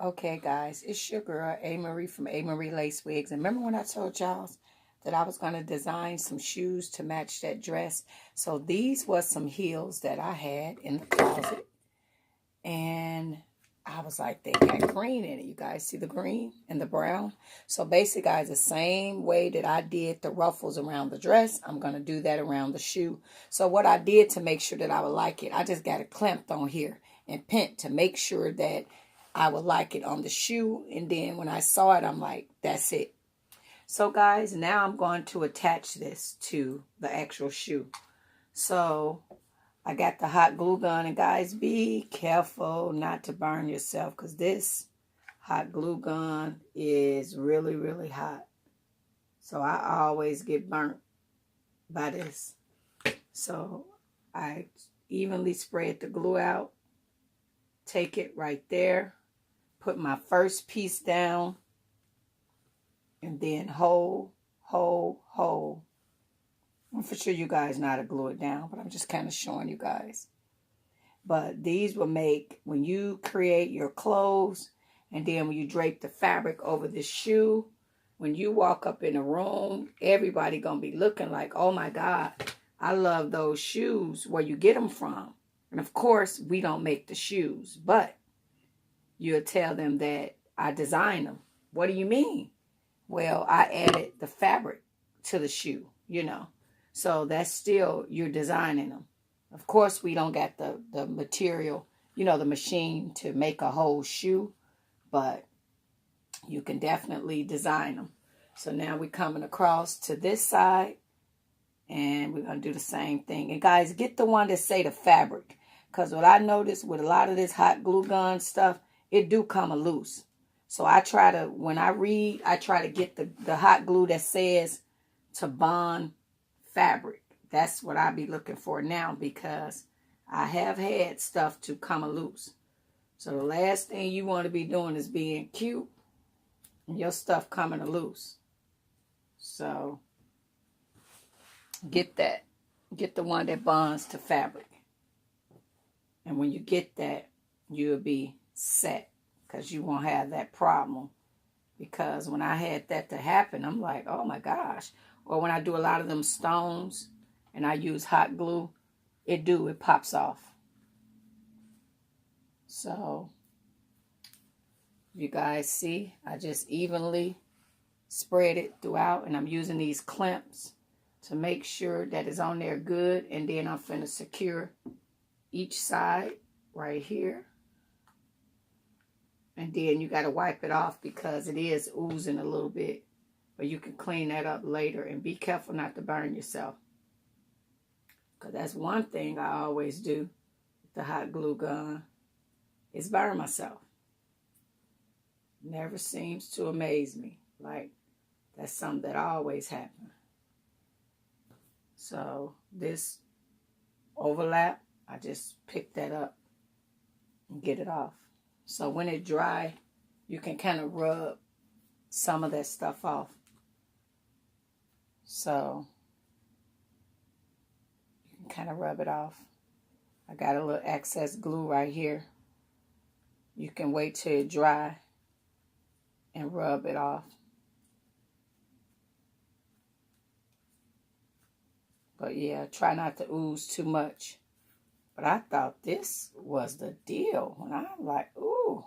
Okay, guys, it's your girl, A. Marie from A. Marie Lace Wigs. And remember when I told y'all that I was going to design some shoes to match that dress? So these was some heels that I had in the closet. And I was like, they got green in it. You guys see the green and the brown? So basically, guys, the same way that I did the ruffles around the dress, I'm going to do that around the shoe. So what I did to make sure that I would like it, I just got it clamped on here and pinned to make sure that I would like it on the shoe. And then when I saw it, I'm like, that's it. So guys, now I'm going to attach this to the actual shoe. So I got the hot glue gun. And guys, be careful not to burn yourself, because this hot glue gun is really, really hot. So I always get burnt by this. So I evenly spread the glue out. Take it right there. Put my first piece down, and then hold. I'm for sure you guys know how to glue it down, but I'm just kind of showing you guys. But these will make, when you create your clothes, and then when you drape the fabric over the shoe, when you walk up in a room, everybody gonna be looking like, oh my God, I love those shoes. Where you get them from? And of course, we don't make the shoes, but you'll tell them that I designed them. What do you mean? Well, I added the fabric to the shoe, you know. So that's still, you're designing them. Of course, we don't got the material, you know, the machine to make a whole shoe, but you can definitely design them. So now we're coming across to this side, and we're going to do the same thing. And guys, get the one that say the fabric, because what I noticed with a lot of this hot glue gun stuff, it do come loose. So I try to, when I read, I try to get the hot glue that says to bond fabric. That's what I be looking for now, because I have had stuff to come loose. So the last thing you want to be doing is being cute and your stuff coming loose. So get that. Get the one that bonds to fabric. And when you get that, you'll be set, because you won't have that problem. Because when I had that to happen, I'm like, oh my gosh. Or when I do a lot of them stones and I use hot glue, it pops off. So you guys see, I just evenly spread it throughout, and I'm using these clamps to make sure that it's on there good. And then I'm finna secure each side right here. And then you got to wipe it off, because it is oozing a little bit. But you can clean that up later. And be careful not to burn yourself, because that's one thing I always do with the hot glue gun, is burn myself. Never seems to amaze me. Like, that's something that always happens. So this overlap, I just pick that up and get it off. So when it dry, you can kind of rub some of that stuff off. So you can kind of rub it off. I got a little excess glue right here. You can wait till it dry and rub it off. But yeah, try not to ooze too much. But I thought this was the deal. When I'm like, ooh.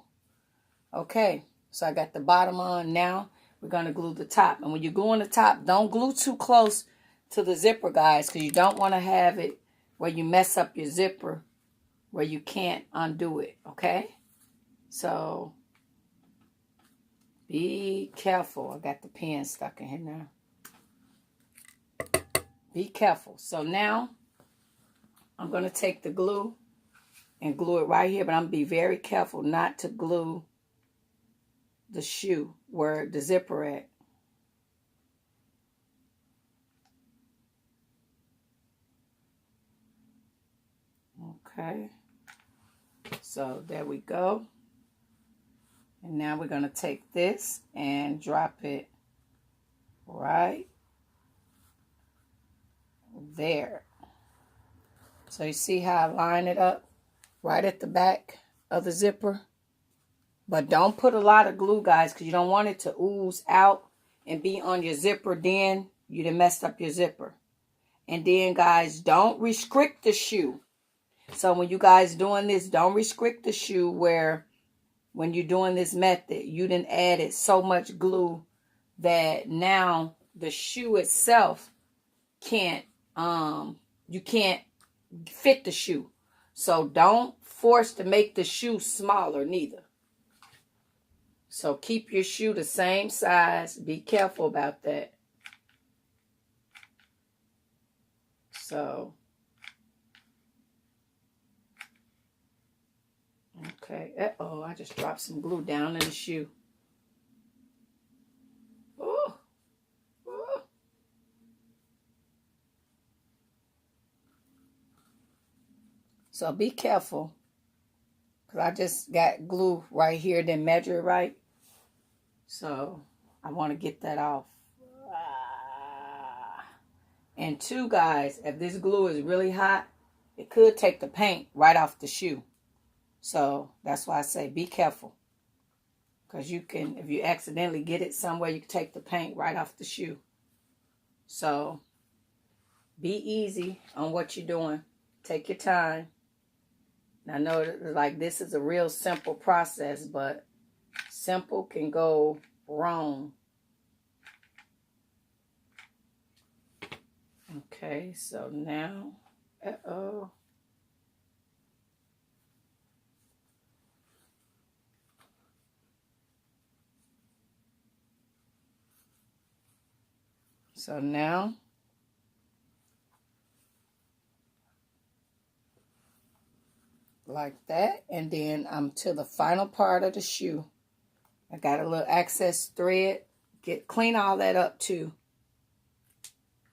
Okay, so I got the bottom on. Now we're going to glue the top. And when you glue on the top, don't glue too close to the zipper, guys, because you don't want to have it where you mess up your zipper, where you can't undo it, okay? So be careful. I got the pen stuck in here now. Be careful. So now I'm going to take the glue and glue it right here, but I'm going to be very careful not to glue the shoe where the zipper at. Okay. So there we go. And now we're going to take this and drop it right there. So you see how I line it up right at the back of the zipper? But don't put a lot of glue, guys, because you don't want it to ooze out and be on your zipper. Then you done messed up your zipper. And then, guys, don't restrict the shoe. So when you guys doing this, don't restrict the shoe where when you're doing this method, you done added so much glue that now the shoe itself can't, you can't fit the shoe. So don't force to make the shoe smaller neither. So keep your shoe the same size. Be careful about that. So, okay. Uh-oh, I just dropped some glue down in the shoe. Oh, oh. So be careful. Because I just got glue right here, didn't measure it right. So I want to get that off. And two, guys, if this glue is really hot, it could take the paint right off the shoe. So that's why I say be careful. Because you can, if you accidentally get it somewhere, you can take the paint right off the shoe. So be easy on what you're doing. Take your time. I know like this is a real simple process, but simple can go wrong. Okay, so now, uh-oh. So now, like that, and then I'm to the final part of the shoe. I got a little excess thread. Clean all that up too.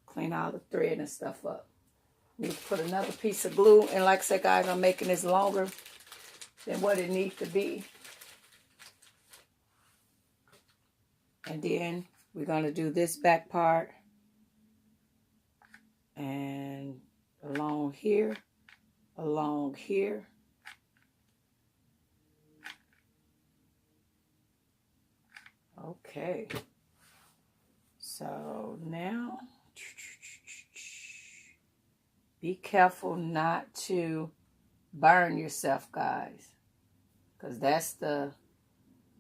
Clean all the thread and stuff up. Need to put another piece of glue. And like I said, guys, I'm making this longer than what it needs to be. And then we're going to do this back part. And along here. Along here. Okay. So now, be careful not to burn yourself, guys. Because that's the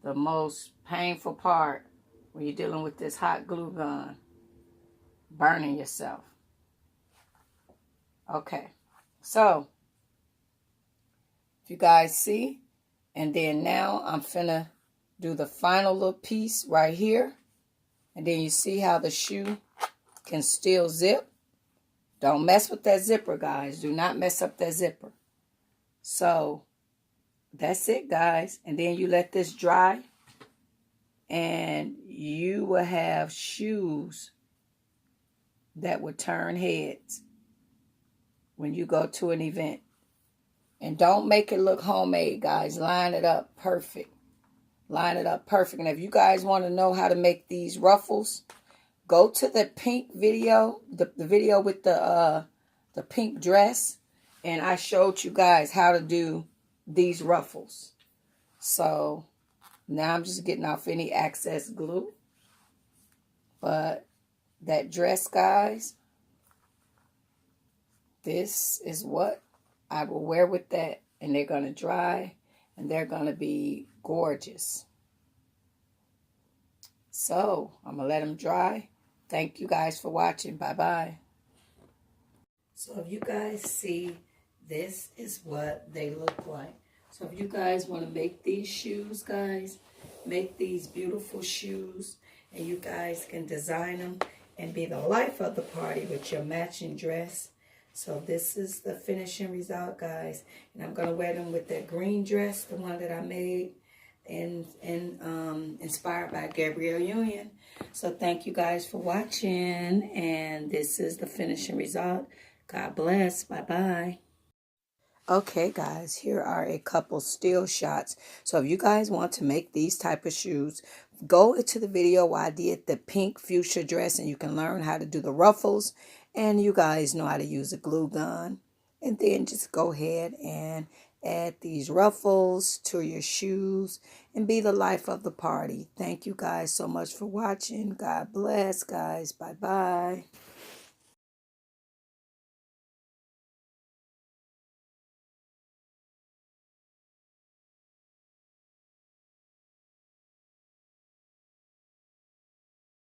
most painful part when you're dealing with this hot glue gun. Burning yourself. Okay. So, if you guys see, and then now I'm finna do the final little piece right here. And then you see how the shoe can still zip. Don't mess with that zipper, guys. Do not mess up that zipper. So, that's it, guys. And then you let this dry. And you will have shoes that will turn heads when you go to an event. And don't make it look homemade, guys. Line it up perfect. Line it up perfect. And if you guys want to know how to make these ruffles, go to the pink video, the video with the pink dress, and I showed you guys how to do these ruffles. So now I'm just getting off any excess glue. But that dress, guys, this is what I will wear with that, and they're going to dry, and they're going to be gorgeous. So, I'm going to let them dry. Thank you guys for watching. Bye-bye. So, if you guys see, this is what they look like. So, if you guys want to make these shoes, guys, make these beautiful shoes, and you guys can design them and be the life of the party with your matching dress. So this is the finishing result, guys. And I'm going to wear them with that green dress, the one that I made, and inspired by Gabrielle Union. So thank you guys for watching. And this is the finishing result. God bless. Bye-bye. Okay, guys, here are a couple still shots. So if you guys want to make these type of shoes, go into the video where I did the pink fuchsia dress, and you can learn how to do the ruffles. And you guys know how to use a glue gun. And then just go ahead and add these ruffles to your shoes, and be the life of the party. Thank you guys so much for watching. God bless, guys. Bye-bye.